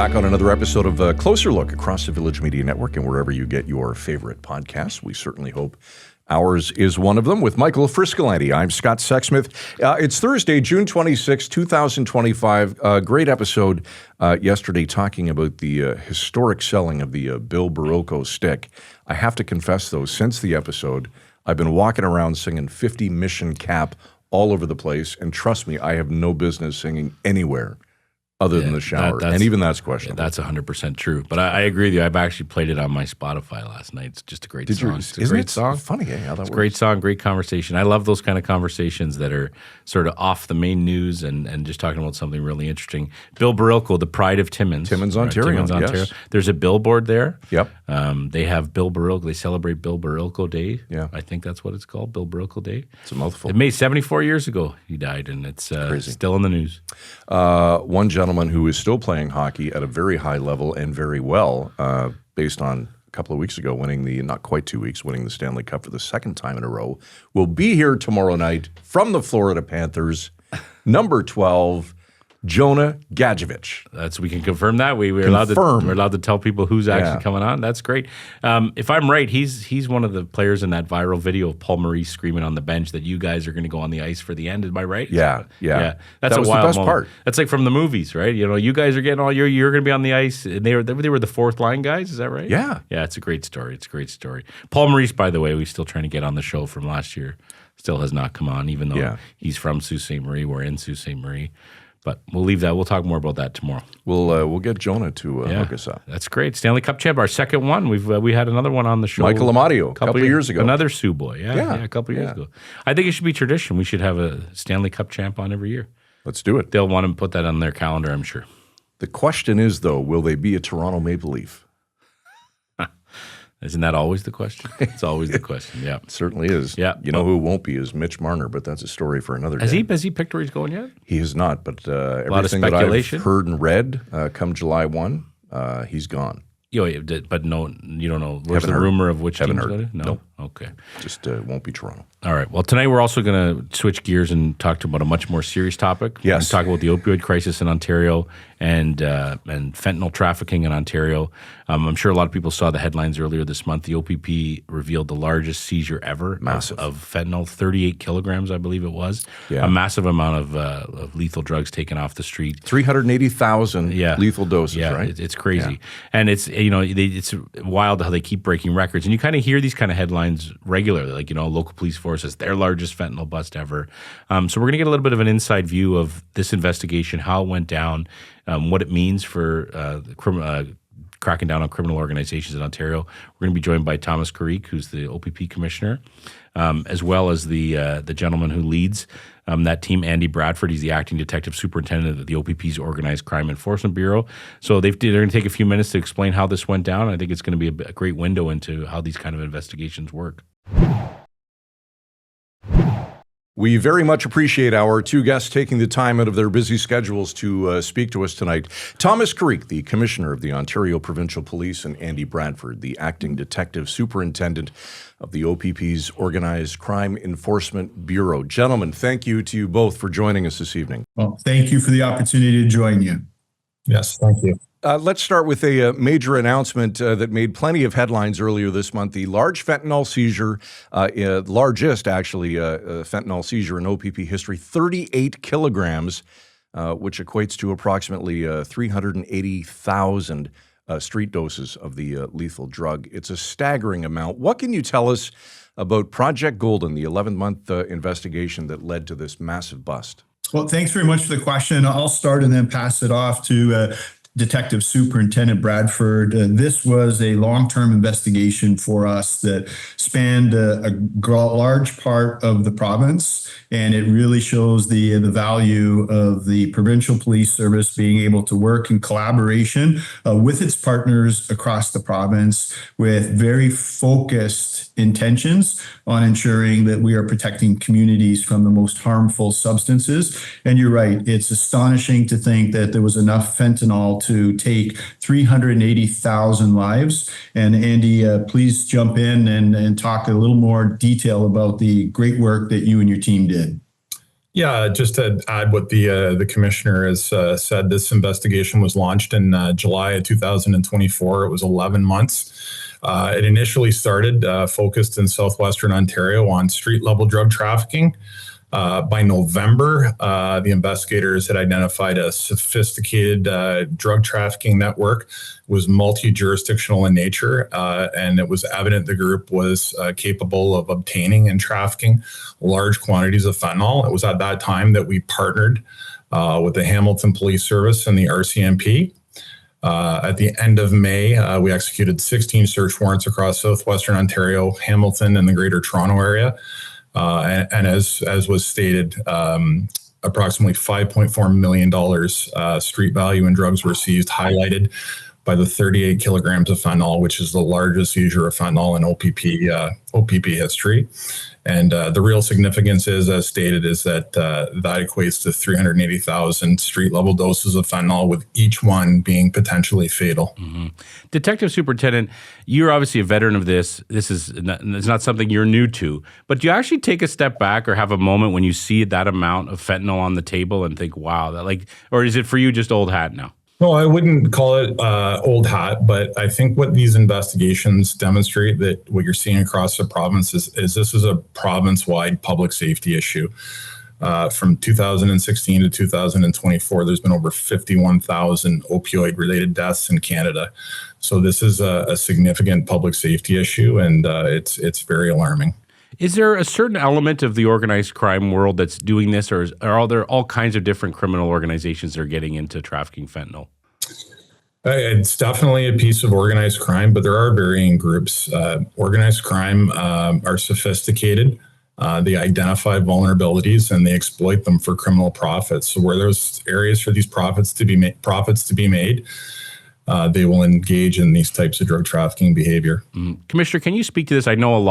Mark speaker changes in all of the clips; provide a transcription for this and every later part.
Speaker 1: Back on another episode of A Closer Look across the Village Media Network and wherever you get your favorite podcasts. We certainly hope ours is one of them. With Michael Friscolanti, I'm Scott Sexsmith. It's Thursday, June 26, 2025. Great episode yesterday talking about the historic selling of the Bill Barocco stick. I have to confess, though, since the episode, I've been walking around singing 50 Mission Cap all over the place. And trust me, I have no business singing anywhere other than the shower. And even that's questionable.
Speaker 2: That's 100% true. But I agree with you. I've actually played it on my Spotify last night. It's just a great song. It's a great song.
Speaker 1: Funny, how that works.
Speaker 2: It's a great song, great conversation. I love those kind of conversations that are sort of off the main news and just talking about something really interesting. Bill Barocco, the pride of Timmins.
Speaker 1: Timmins, Ontario.
Speaker 2: Timmins, Ontario.
Speaker 1: Yes.
Speaker 2: There's a billboard there.
Speaker 1: Yep.
Speaker 2: They have Bill Barocco. They celebrate Bill Barocco Day.
Speaker 1: Yeah.
Speaker 2: I think that's what it's called, Bill Barocco Day.
Speaker 1: It's a mouthful.
Speaker 2: It made 74 years ago he died, and it's still in the news.
Speaker 1: One gentleman who is still playing hockey at a very high level and very well, based on a couple of weeks ago not quite 2 weeks, winning the Stanley Cup for the second time in a row, will be here tomorrow night from the Florida Panthers, number 12, Jonah Gadjevich.
Speaker 2: We can confirm that. We're allowed to tell people who's actually coming on. That's great. If I'm right, he's one of the players in that viral video of Paul Maurice screaming on the bench that you guys are going to go on the ice for the end. Am I right?
Speaker 1: Yeah.
Speaker 2: That's
Speaker 1: that was
Speaker 2: a wild
Speaker 1: the best
Speaker 2: moment.
Speaker 1: part.
Speaker 2: That's like from the movies, right? You know, you guys are getting you're going to be on the ice, and they were the fourth line guys. Is that right?
Speaker 1: Yeah.
Speaker 2: Yeah, it's a great story. It's a great story. Paul Maurice, by the way, we're still trying to get on the show from last year. Still has not come on, even though he's from Sault Ste. Marie. We're in Sault Ste. Marie. But we'll leave that. We'll talk more about that tomorrow.
Speaker 1: We'll get Jonah to hook us up.
Speaker 2: That's great. Stanley Cup champ, our second one. We had another one on the show.
Speaker 1: Michael Amadio, a couple of years ago.
Speaker 2: Another Sioux boy. Yeah, a couple of years ago. I think it should be tradition. We should have a Stanley Cup champ on every year.
Speaker 1: Let's do it.
Speaker 2: They'll want to put that on their calendar, I'm sure.
Speaker 1: The question is, though, will they be a Toronto Maple Leaf?
Speaker 2: Isn't that always the question? It's always the question, yeah.
Speaker 1: It certainly is.
Speaker 2: Yeah.
Speaker 1: You know who won't be is Mitch Marner, but that's a story for another day.
Speaker 2: Has he picked where he's going yet?
Speaker 1: He has not, but
Speaker 2: everything
Speaker 1: that I've heard and read come July 1, he's gone.
Speaker 2: But no, you don't know. Where's the rumor of which team's going to? No?
Speaker 1: Nope.
Speaker 2: Okay.
Speaker 1: Just won't be Toronto.
Speaker 2: All right. Well, tonight we're also going to switch gears and talk about a much more serious topic.
Speaker 1: Yes.
Speaker 2: We're going to talk about the opioid crisis in Ontario and fentanyl trafficking in Ontario. I'm sure a lot of people saw the headlines earlier this month. The OPP revealed the largest seizure ever of fentanyl, 38 kilograms, I believe it was.
Speaker 1: Yeah.
Speaker 2: A massive amount of lethal drugs taken off the street.
Speaker 1: 380,000 lethal doses, right?
Speaker 2: It's crazy. Yeah. And it's wild how they keep breaking records. And you kind of hear these kind of headlines regularly, like, local police forces, their largest fentanyl bust ever. So we're going to get a little bit of an inside view of this investigation, how it went down, what it means for cracking down on criminal organizations in Ontario. We're going to be joined by Thomas Carrique, who's the OPP Commissioner, as well as the gentleman who leads that team, Andy Bradford. He's the Acting Detective Superintendent of the OPP's Organized Crime Enforcement Bureau. So they're going to take a few minutes to explain how this went down. I think it's going to be a great window into how these kind of investigations work.
Speaker 1: We very much appreciate our two guests taking the time out of their busy schedules to speak to us tonight. Thomas Carrique, the Commissioner of the Ontario Provincial Police, and Andy Bradford, the Acting Detective Superintendent of the OPP's Organized Crime Enforcement Bureau. Gentlemen, thank you to you both for joining us this evening.
Speaker 3: Well, thank you for the opportunity to join you.
Speaker 4: Yes, thank you.
Speaker 1: Let's start with a major announcement that made plenty of headlines earlier this month. The large fentanyl seizure, largest actually fentanyl seizure in OPP history, 38 kilograms, which equates to approximately 380,000 street doses of the lethal drug. It's a staggering amount. What can you tell us about Project Golden, the 11-month investigation that led to this massive bust?
Speaker 3: Well, thanks very much for the question. I'll start and then pass it off to Detective Superintendent Bradford. This was a long-term investigation for us that spanned a large part of the province, and it really shows the value of the Provincial Police Service being able to work in collaboration with its partners across the province with very focused intentions on ensuring that we are protecting communities from the most harmful substances. And you're right, it's astonishing to think that there was enough fentanyl to take 380,000 lives. And Andy, please jump in and talk a little more detail about the great work that you and your team did.
Speaker 4: Yeah, just to add what the commissioner has said, this investigation was launched in July of 2024. It was 11 months. It initially started focused in southwestern Ontario on street level drug trafficking. By November, the investigators had identified a sophisticated drug trafficking network. It was multi-jurisdictional in nature, and it was evident the group was capable of obtaining and trafficking large quantities of fentanyl. It was at that time that we partnered with the Hamilton Police Service and the RCMP. At the end of May, we executed 16 search warrants across southwestern Ontario, Hamilton, and the Greater Toronto area. And as was stated, approximately $5.4 million street value in drugs were seized, highlighted by the 38 kilograms of fentanyl, which is the largest seizure of fentanyl in OPP history. And the real significance is, as stated, is that that equates to 380,000 street-level doses of fentanyl, with each one being potentially fatal.
Speaker 2: Mm-hmm. Detective Superintendent, you're obviously a veteran of this. It's not something you're new to. But do you actually take a step back or have a moment when you see that amount of fentanyl on the table and think, wow, or is it for you just old hat now?
Speaker 4: No, I wouldn't call it old hat, but I think what these investigations demonstrate, that what you're seeing across the province is this is a province-wide public safety issue. From 2016 to 2024, there's been over 51,000 opioid-related deaths in Canada. So this is a significant public safety issue, and it's very alarming.
Speaker 2: Is there a certain element of the organized crime world that's doing this, or are there all kinds of different criminal organizations that are getting into trafficking fentanyl?
Speaker 4: It's definitely a piece of organized crime, but there are varying groups. Organized crime are sophisticated. They identify vulnerabilities and they exploit them for criminal profits. So where there's areas for these profits to be made, they will engage in these types of drug trafficking behavior.
Speaker 2: Commissioner, can you speak to this? I know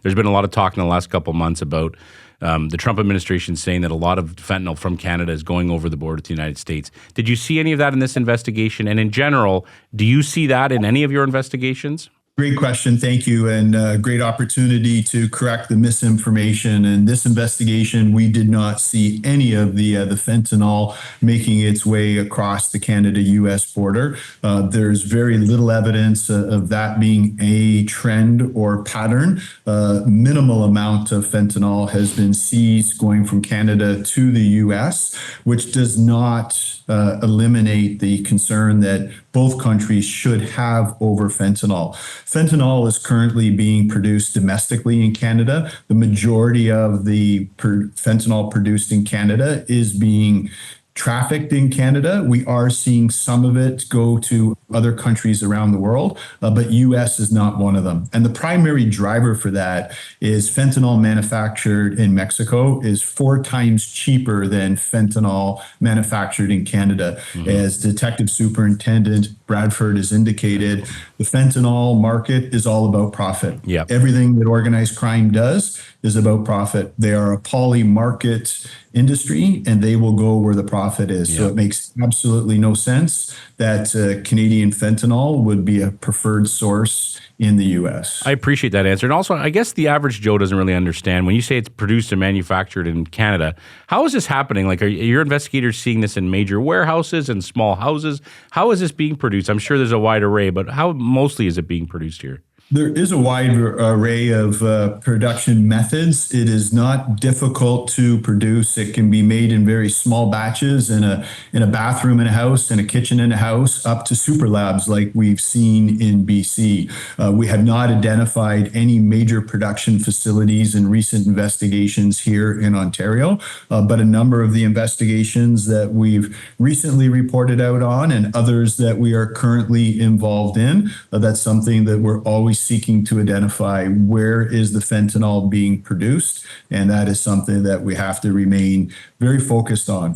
Speaker 2: there's been a lot of talk in the last couple of months about the Trump administration saying that a lot of fentanyl from Canada is going over the border to the United States. Did you see any of that in this investigation? And in general, do you see that in any of your investigations?
Speaker 3: Great question. Thank you. And great opportunity to correct the misinformation. In this investigation, we did not see any of the fentanyl making its way across the Canada-U.S. border. There's very little evidence of that being a trend or pattern. Minimal amount of fentanyl has been seized going from Canada to the U.S., which does not eliminate the concern that both countries should have over fentanyl. Fentanyl is currently being produced domestically in Canada. The majority of the fentanyl produced in Canada is being trafficked in Canada. We are seeing some of it go to other countries around the world, but U.S. is not one of them. And the primary driver for that is fentanyl manufactured in Mexico is 4 times cheaper than fentanyl manufactured in Canada. Mm-hmm. As Detective Superintendent Bradford has indicated, the fentanyl market is all about profit.
Speaker 2: Yep.
Speaker 3: Everything that organized crime does is about profit. They are a poly-market industry, and they will go where the profit is. Yep. So it makes absolutely no sense that Canadian fentanyl would be a preferred source in the U.S.
Speaker 2: I appreciate that answer. And also, I guess the average Joe doesn't really understand. When you say it's produced and manufactured in Canada, how is this happening? Like, are your investigators seeing this in major warehouses and small houses? How is this being produced? I'm sure there's a wide array, but how mostly is it being produced here?
Speaker 3: There is a wide array of production methods. It is not difficult to produce. It can be made in very small batches in a bathroom in a house, in a kitchen in a house, up to super labs like we've seen in BC. We have not identified any major production facilities in recent investigations here in Ontario, but a number of the investigations that we've recently reported out on and others that we are currently involved in, that's something that we're always seeking to identify where is the fentanyl being produced, and that is something that we have to remain very focused on.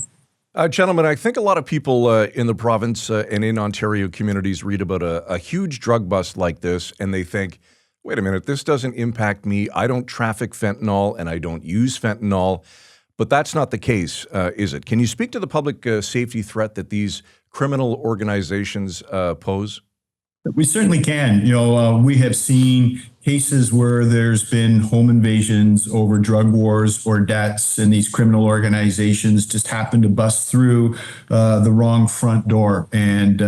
Speaker 1: Gentlemen, I think a lot of people in the province and in Ontario communities read about a huge drug bust like this, and they think, wait a minute, this doesn't impact me. I don't traffic fentanyl, and I don't use fentanyl. But that's not the case, is it? Can you speak to the public safety threat that these criminal organizations pose?
Speaker 3: We certainly can. We have seen cases where there's been home invasions over drug wars or debts, and these criminal organizations just happen to bust through the wrong front door and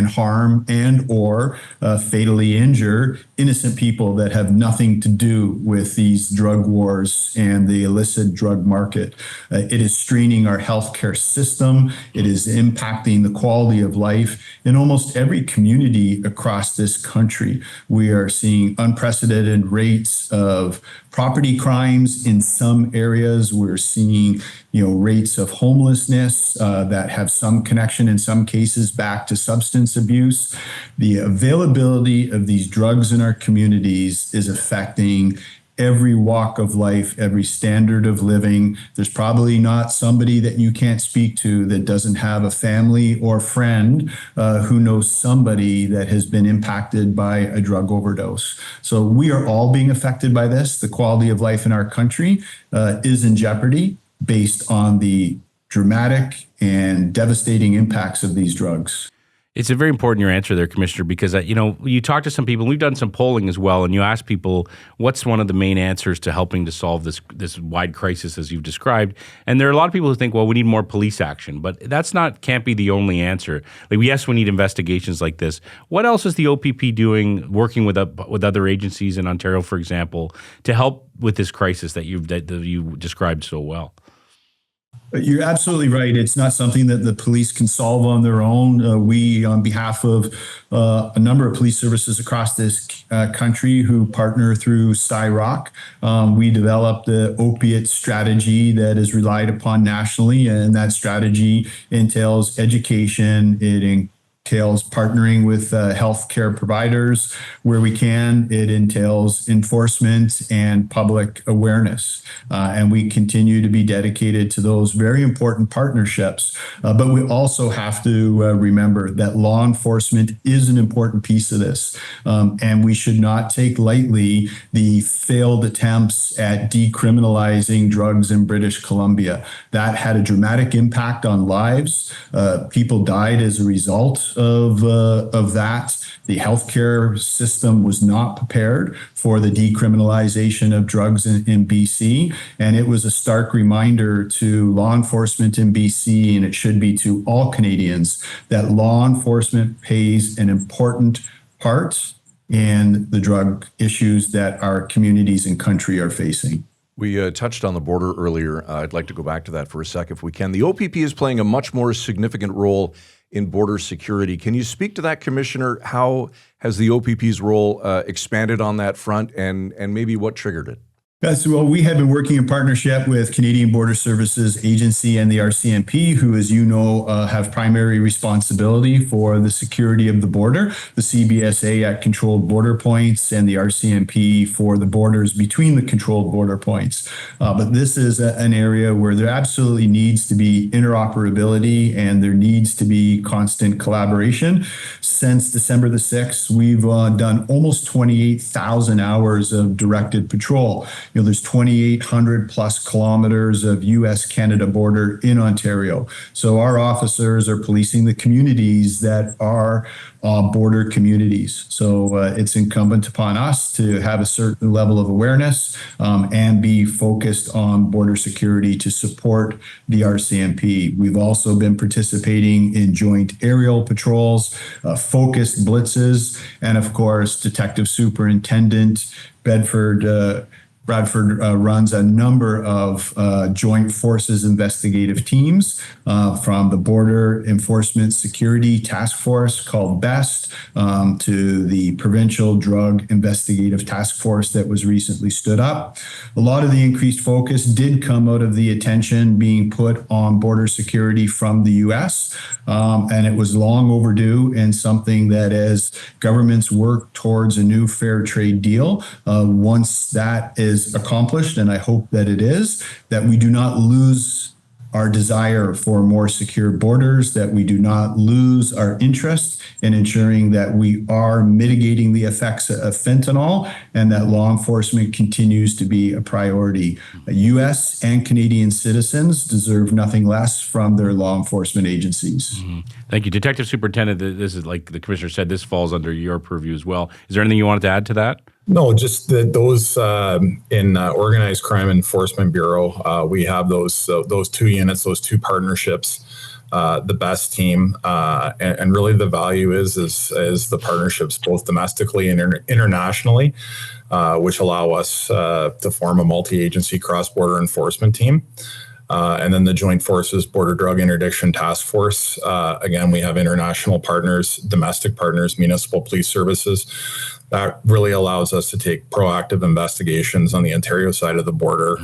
Speaker 3: harm and or fatally injure innocent people that have nothing to do with these drug wars and the illicit drug market. It is straining our healthcare system. It is impacting the quality of life in almost every community across this country. We are seeing unprecedented rates of property crimes in some areas. We're seeing, rates of homelessness that have some connection in some cases back to substance abuse. The availability of these drugs in our communities is affecting every walk of life, every standard of living. There's probably not somebody that you can't speak to that doesn't have a family or friend who knows somebody that has been impacted by a drug overdose. So we are all being affected by this. The quality of life in our country is in jeopardy based on the dramatic and devastating impacts of these drugs.
Speaker 2: It's a very important your answer there, Commissioner, because you talk to some people. We've done some polling as well, and you ask people what's one of the main answers to helping to solve this wide crisis as you've described. And there are a lot of people who think, well, we need more police action, but can't be the only answer. Like, yes, we need investigations like this. What else is the OPP doing, working with other agencies in Ontario, for example, to help with this crisis that you described so well?
Speaker 3: You're absolutely right. It's not something that the police can solve on their own. We, on behalf of a number of police services across this country who partner through CIROC, we developed the opiate strategy that is relied upon nationally, and that strategy entails education. It entails partnering with healthcare providers where we can. It entails enforcement and public awareness. And we continue to be dedicated to those very important partnerships. But we also have to remember that law enforcement is an important piece of this. And we should not take lightly the failed attempts at decriminalizing drugs in British Columbia. That had a dramatic impact on lives. People died as a result of that. The healthcare system was not prepared for the decriminalization of drugs in BC, and it was a stark reminder to law enforcement in BC, and it should be to all Canadians, that law enforcement plays an important part in the drug issues that our communities and country are facing.
Speaker 1: We touched on the border earlier. I'd like to go back to that for a sec if we can. The OPP is playing a much more significant role in border security. Can you speak to that, Commissioner? How has the OPP's role expanded on that front, and maybe what triggered it?
Speaker 3: Yes, well, we have been working in partnership with Canadian Border Services Agency and the RCMP, who, as you know, have primary responsibility for the security of the border, the CBSA at controlled border points, and the RCMP for the borders between the controlled border points. But this is an area where there absolutely needs to be interoperability and there needs to be constant collaboration. Since December the 6th, we've done almost 28,000 hours of directed patrol. There's 2,800 plus kilometers of U.S.-Canada border in Ontario. So our officers are policing the communities that are border communities. So it's incumbent upon us to have a certain level of awareness and be focused on border security to support the RCMP. We've also been participating in joint aerial patrols, focused blitzes, and of course, Detective Superintendent Bradford runs a number of joint forces investigative teams from the Border Enforcement Security Task Force called BEST to the Provincial Drug Investigative Task Force that was recently stood up. A lot of the increased focus did come out of the attention being put on border security from the U.S. And it was long overdue, and something that as governments work towards a new fair trade deal, once that is accomplished, and I hope that it is, that we do not lose our desire for more secure borders, that we do not lose our interest in ensuring that we are mitigating the effects of fentanyl and that law enforcement continues to be a priority. U.S. and Canadian citizens deserve nothing less from their law enforcement agencies.
Speaker 2: Mm-hmm. Thank you. Detective Superintendent, this is like the Commissioner said, this falls under your purview as well. Is there anything you wanted to add to that?
Speaker 4: No, just that those in Organized Crime Enforcement Bureau, we have those two units, those two partnerships, the best team, and really the value is the partnerships both domestically and internationally, which allow us to form a multi-agency cross-border enforcement team. And then the Joint Forces Border Drug Interdiction Task Force. Again, we have international partners, domestic partners, municipal police services. That really allows us to take proactive investigations on the Ontario side of the border,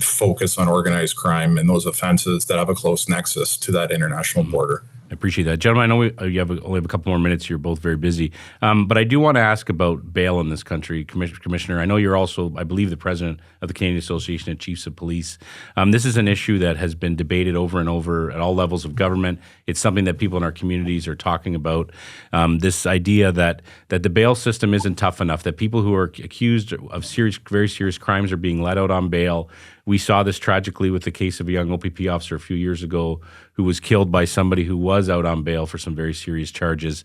Speaker 4: focus on organized crime and those offenses that have a close nexus to that international border.
Speaker 2: I appreciate that. Gentlemen, I know you only have a couple more minutes. You're both very busy. But I do want to ask about bail in this country. Commissioner, I know you're also, I believe, the president of the Canadian Association of Chiefs of Police. This is an issue that has been debated over and over at all levels of government. It's something that people in our communities are talking about. This idea that the bail system isn't tough enough, that people who are accused of very serious crimes are being let out on bail. We saw this tragically with the case of a young OPP officer a few years ago who was killed by somebody who was out on bail for some very serious charges.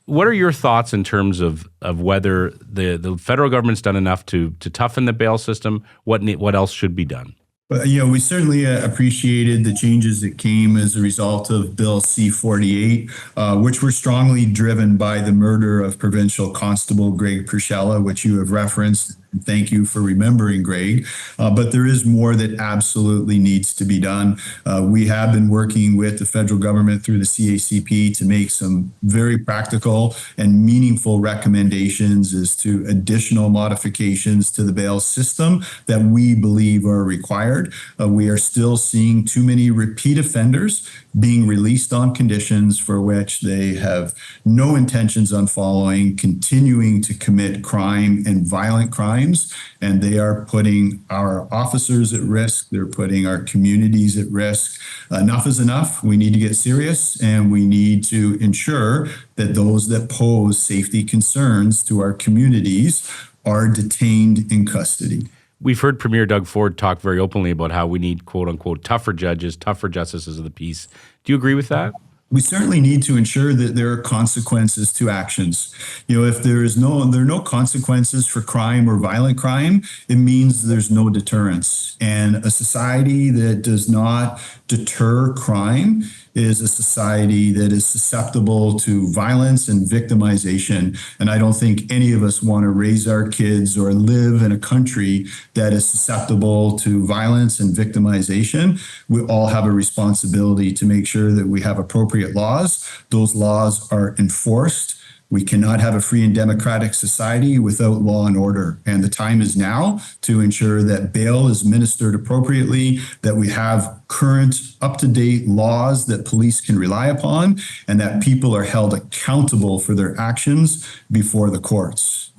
Speaker 2: What are your thoughts in terms of whether the federal government's done enough to toughen the bail system? What else should be done?
Speaker 3: We certainly appreciated the changes that came as a result of Bill C-48, which were strongly driven by the murder of Provincial Constable Greg Pershella, which you have referenced. Thank you for remembering, Greg. But there is more that absolutely needs to be done. We have been working with the federal government through the CACP to make some very practical and meaningful recommendations as to additional modifications to the bail system that we believe are required. We are still seeing too many repeat offenders being released on conditions for which they have no intentions on following, continuing to commit crime and violent crimes, and they are putting our officers at risk. They're putting our communities at risk. Enough is enough. We need to get serious, and we need to ensure that those that pose safety concerns to our communities are detained in custody.
Speaker 2: We've heard Premier Doug Ford talk very openly about how we need, quote unquote, tougher judges, tougher justices of the peace. Do you agree with that?
Speaker 3: We certainly need to ensure that there are consequences to actions. If there are no consequences for crime or violent crime, it means there's no deterrence. And a society that does not deter crime is a society that is susceptible to violence and victimization. And I don't think any of us want to raise our kids or live in a country that is susceptible to violence and victimization. We all have a responsibility to make sure that we have appropriate laws. Those laws are enforced. We cannot have a free and democratic society without law and order. And the time is now to ensure that bail is administered appropriately, that we have current, up-to-date laws that police can rely upon, and that people are held accountable for their actions before the courts.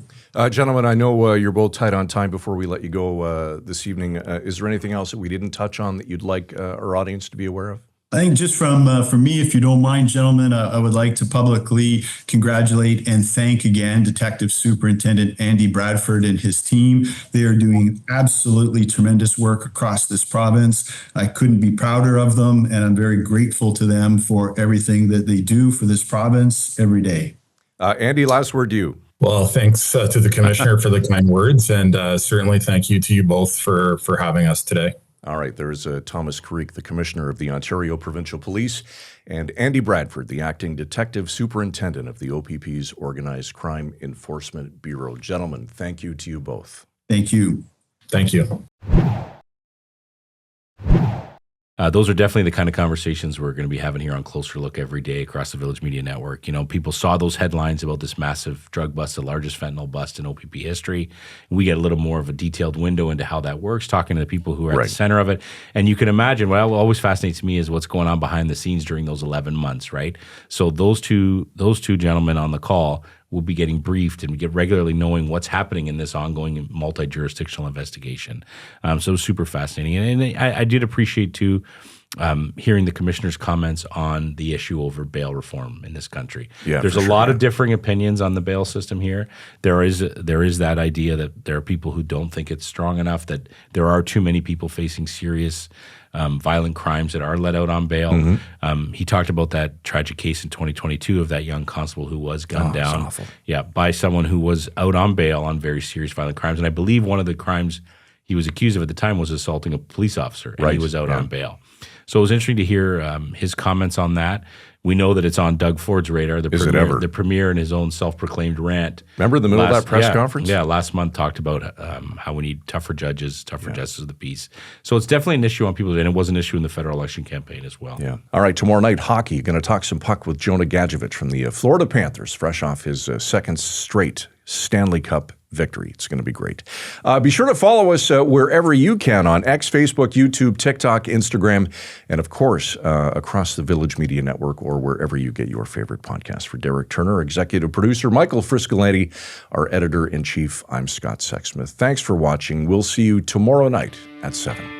Speaker 1: Gentlemen, I know you're both tight on time before we let you go this evening. Is there anything else that we didn't touch on that you'd like our audience to be aware of?
Speaker 3: I think just from me, if you don't mind, gentlemen, I would like to publicly congratulate and thank again Detective Superintendent Andy Bradford and his team. They are doing absolutely tremendous work across this province. I couldn't be prouder of them, and I'm very grateful to them for everything that they do for this province every day.
Speaker 1: Andy, last word to you.
Speaker 4: Well, thanks to the Commissioner for the kind words, and certainly thank you to you both for having us today.
Speaker 1: All right, there's Thomas Carrique, the Commissioner of the Ontario Provincial Police, and Andy Bradford, the Acting Detective Superintendent of the OPP's Organized Crime Enforcement Bureau. Gentlemen, thank you to you both.
Speaker 3: Thank you.
Speaker 4: Thank you.
Speaker 2: Those are definitely the kind of conversations we're going to be having here on Closer Look every day across the Village Media Network. People saw those headlines about this massive drug bust, the largest fentanyl bust in OPP history. We get a little more of a detailed window into how that works, talking to the people who are at the center of it. And you can imagine, what always fascinates me is what's going on behind the scenes during those 11 months, right? So those two gentlemen on the call will be getting briefed and get regularly knowing what's happening in this ongoing multi-jurisdictional investigation. So super fascinating. And I did appreciate, too, hearing the Commissioner's comments on the issue over bail reform in this country.
Speaker 1: Yeah,
Speaker 2: there's a lot of differing opinions on the bail system here. There is that idea that there are people who don't think it's strong enough, that there are too many people facing serious violent crimes that are let out on bail. He talked about that tragic case in 2022 of that young constable who was gunned down.
Speaker 1: Awful.
Speaker 2: Yeah, by someone who was out on bail on very serious violent crimes. And I believe one of the crimes he was accused of at the time was assaulting a police officer, and he was out on bail. So it was interesting to hear his comments on that. We know that it's on Doug Ford's radar. The premier in his own self-proclaimed rant.
Speaker 1: Remember the middle of that press conference?
Speaker 2: Yeah, last month talked about how we need tougher judges, tougher justice of the peace. So it's definitely an issue on people, and it was an issue in the federal election campaign as well.
Speaker 1: Yeah. All right, tomorrow night, hockey. Going to talk some puck with Jonah Gadjevich from the Florida Panthers, fresh off his second straight Stanley Cup victory. It's going to be great. Be sure to follow us wherever you can on X, Facebook, YouTube, TikTok, Instagram, and of course, across the Village Media Network or wherever you get your favorite podcast. For Derek Turner, executive producer, Michael Friscolanti, our editor-in-chief, I'm Scott Sexsmith. Thanks for watching. We'll see you tomorrow night at 7.